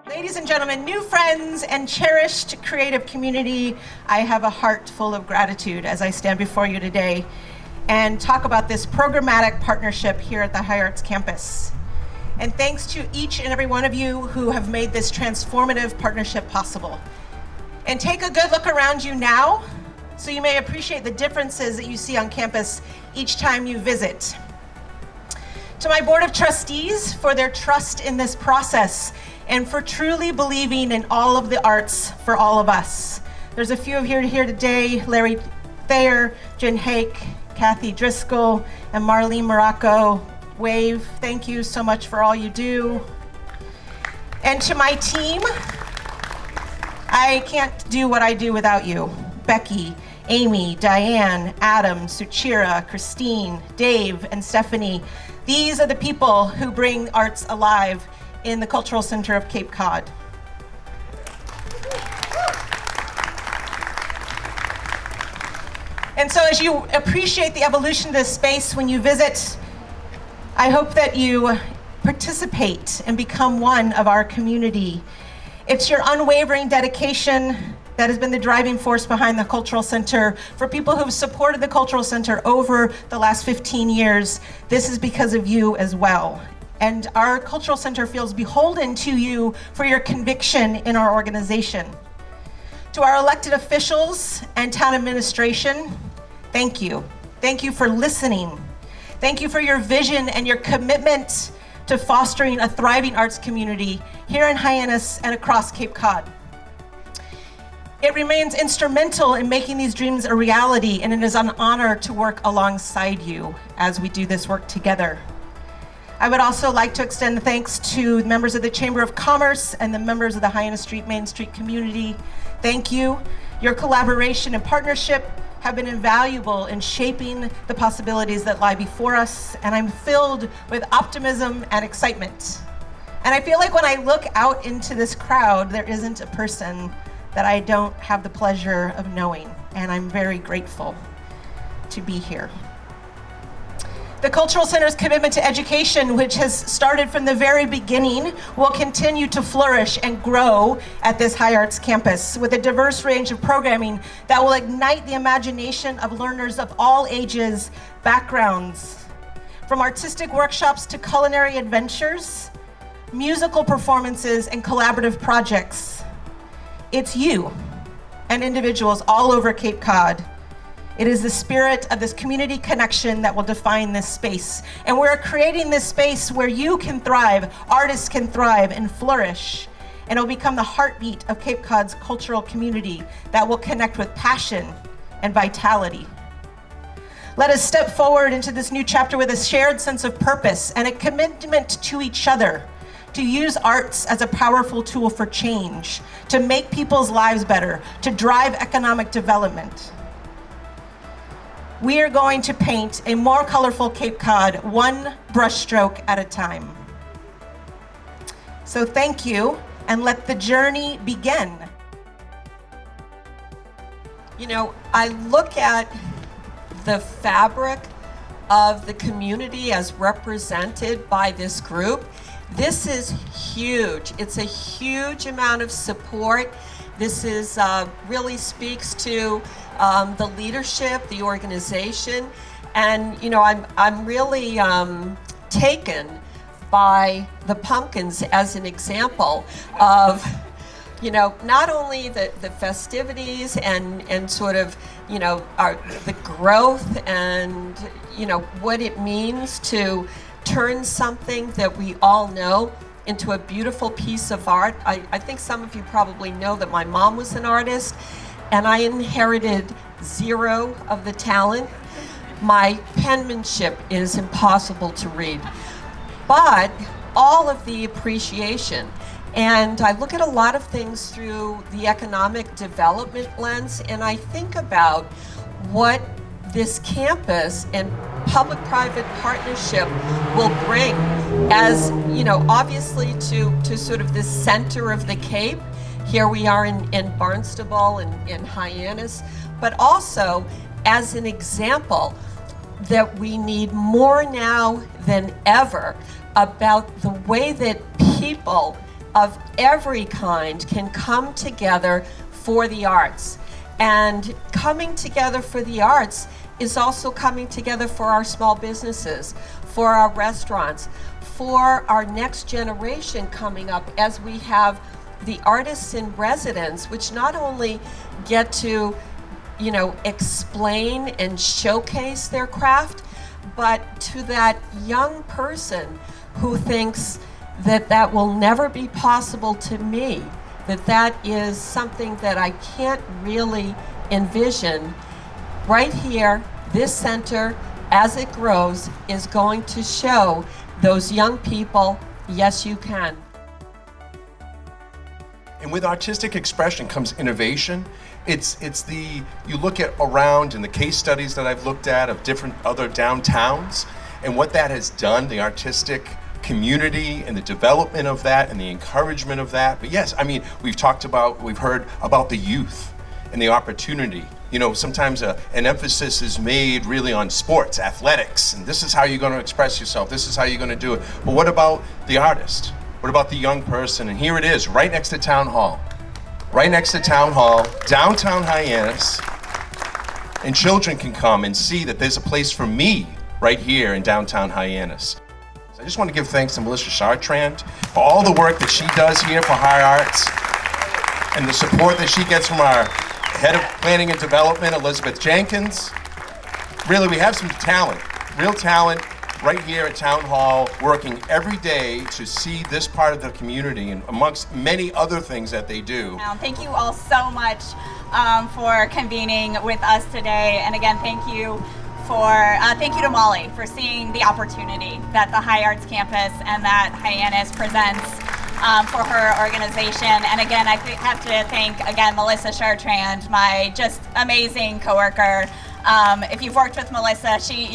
Ladies and gentlemen, new friends and cherished creative community, I have a heart full of gratitude as I stand before you today and talk about this programmatic partnership here at the HyArts campus. And thanks to each and every one of you who have made this transformative partnership possible. And take a good look around you now so you may appreciate the differences that you see on campus each time you visit. To my Board of Trustees for their trust in this process and for truly believing in all of the arts for all of us. There's a few of you here today, Larry Thayer, Jen Hake, Kathy Driscoll, and Marlene Morocco. Wave, thank you so much for all you do. And to my team, I can't do what I do without you. Becky, Amy, Diane, Adam, Suchira, Christine, Dave, and Stephanie. These are the people who bring arts alive in the Cultural Center of Cape Cod. And so as you appreciate the evolution of this space when you visit, I hope that you participate and become one of our community. It's your unwavering dedication that has been the driving force behind the Cultural Center. For people who've supported the Cultural Center over the last 15 years, this is because of you as well. And our Cultural Center feels beholden to you for your conviction in our organization. To our elected officials and town administration, thank you. Thank you for listening. Thank you for your vision and your commitment to fostering a thriving arts community here in Hyannis and across Cape Cod. It remains instrumental in making these dreams a reality, and it is an honor to work alongside you as we do this work together. I would also like to extend thanks to members of the Chamber of Commerce and the members of the Hyannis Street Main Street community. Thank you. Your collaboration and partnership have been invaluable in shaping the possibilities that lie before us, and I'm filled with optimism and excitement. And I feel like when I look out into this crowd, there isn't a person that I don't have the pleasure of knowing, and I'm very grateful to be here. The Cultural Center's commitment to education, which has started from the very beginning, will continue to flourish and grow at this HyArts campus with a diverse range of programming that will ignite the imagination of learners of all ages, backgrounds, from artistic workshops to culinary adventures, musical performances, and collaborative projects. It's you and individuals all over Cape Cod. It is the spirit of this community connection that will define this space. And we're creating this space where you can thrive, artists can thrive and flourish. And it will become the heartbeat of Cape Cod's cultural community that will connect with passion and vitality. Let us step forward into this new chapter with a shared sense of purpose and a commitment to each other, to use arts as a powerful tool for change, to make people's lives better, to drive economic development. We are going to paint a more colorful Cape Cod, one brushstroke at a time. So thank you, and let the journey begin. You know, I look at the fabric of the community as represented by this group. This is huge. It's a huge amount of support. This is really speaks to the leadership, the organization, and you know, I'm really taken by the pumpkins as an example of, you know, not only the festivities and sort of, you know, the growth and, you know, what it means to turn something that we all know into a beautiful piece of art. I think some of you probably know that my mom was an artist and I inherited zero of the talent. My penmanship is impossible to read, but all of the appreciation. And I look at a lot of things through the economic development lens, and I think about what this campus and public-private partnership will bring as, you know, obviously to sort of the center of the Cape. Here we are in Barnstable and in Hyannis, but also as an example that we need more now than ever about the way that people of every kind can come together for the arts. And coming together for the arts is also coming together for our small businesses, for our restaurants, for our next generation coming up, as we have the artists in residence, which not only get to, explain and showcase their craft, but to that young person who thinks that that will never be possible to me, that is something that I can't really envision. Right here, this center, as it grows, is going to show those young people, yes, you can. And with artistic expression comes innovation. You look at around in the case studies that I've looked at of different other downtowns and what that has done, the artistic community and the development of that and the encouragement of that. But yes, we've heard about the youth and the opportunity. Sometimes an emphasis is made really on sports, athletics, and this is how you're going to express yourself, this is how you're going to do it. But what about the artist? What about the young person? And here it is, right next to Town Hall. Right next to Town Hall, downtown Hyannis. And children can come and see that there's a place for me right here in downtown Hyannis. So I just want to give thanks to Melissa Chartrand for all the work that she does here for HyArts and the support that she gets from our Head of Planning and Development, Elizabeth Jenkins. Really, we have some talent, real talent, right here at Town Hall, working every day to see this part of the community and amongst many other things that they do. Thank you all so much for convening with us today. And again, thank you to Molly for seeing the opportunity that the HyArts campus and that Hyannis presents for her organization. And again, I have to thank again Melissa Chartrand, my just amazing coworker. If you've worked with Melissa, she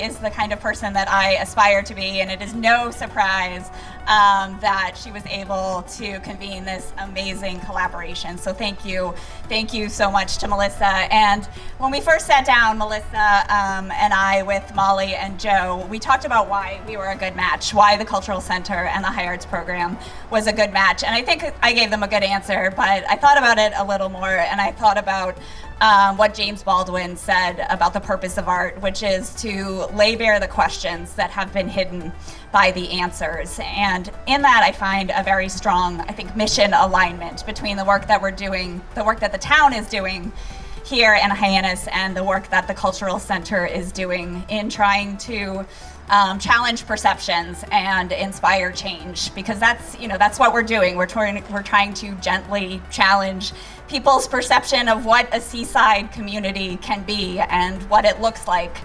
is the kind of person that I aspire to be, and it is no surprise that she was able to convene this amazing collaboration. So thank you so much to Melissa. And when we first sat down, Melissa and I, with Molly and Joe, we talked about why we were a good match, why the Cultural Center and the HyArts program was a good match. And I think I gave them a good answer, but I thought about it a little more, and I thought about what James Baldwin said about the purpose of art, which is to lay bare the questions that have been hidden by the answers. And in that, I find a very strong, mission alignment between the work that we're doing, the work that the town is doing here in Hyannis, and the work that the Cultural Center is doing in trying to challenge perceptions and inspire change, because that's what we're doing. We're trying to gently challenge people's perception of what a seaside community can be and what it looks like.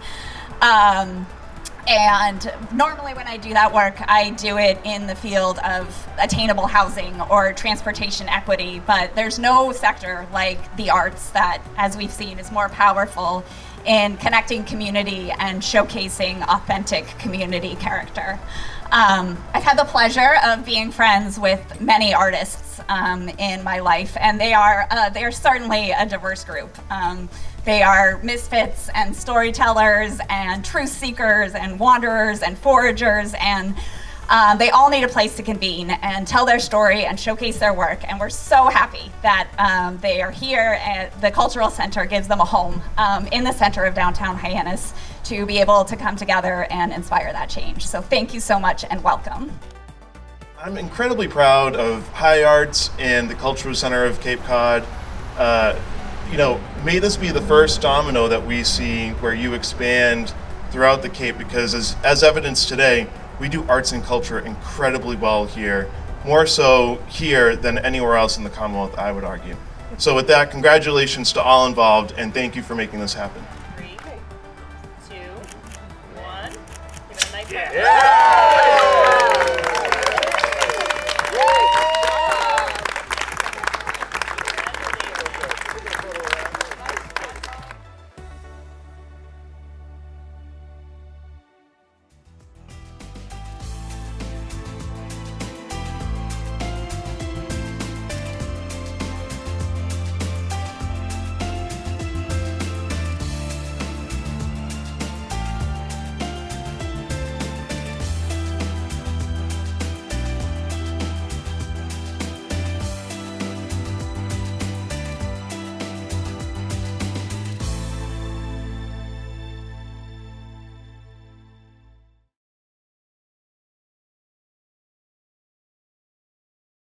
And normally when I do that work, I do it in the field of attainable housing or transportation equity, but there's no sector like the arts that, as we've seen, is more powerful in connecting community and showcasing authentic community character. I've had the pleasure of being friends with many artists in my life, and they are certainly a diverse group. They are misfits and storytellers and truth seekers and wanderers and foragers, and they all need a place to convene and tell their story and showcase their work. And we're so happy that they are here, and the Cultural Center gives them a home in the center of downtown Hyannis to be able to come together and inspire that change. So thank you so much and welcome. I'm incredibly proud of HyArts and the Cultural Center of Cape Cod. May this be the first domino that we see where you expand throughout the Cape, because as evidenced today, we do arts and culture incredibly well here, more so here than anywhere else in the Commonwealth, I would argue. So with that, congratulations to all involved, and thank you for making this happen. 3, 2, 1. Give it a nice Yeah.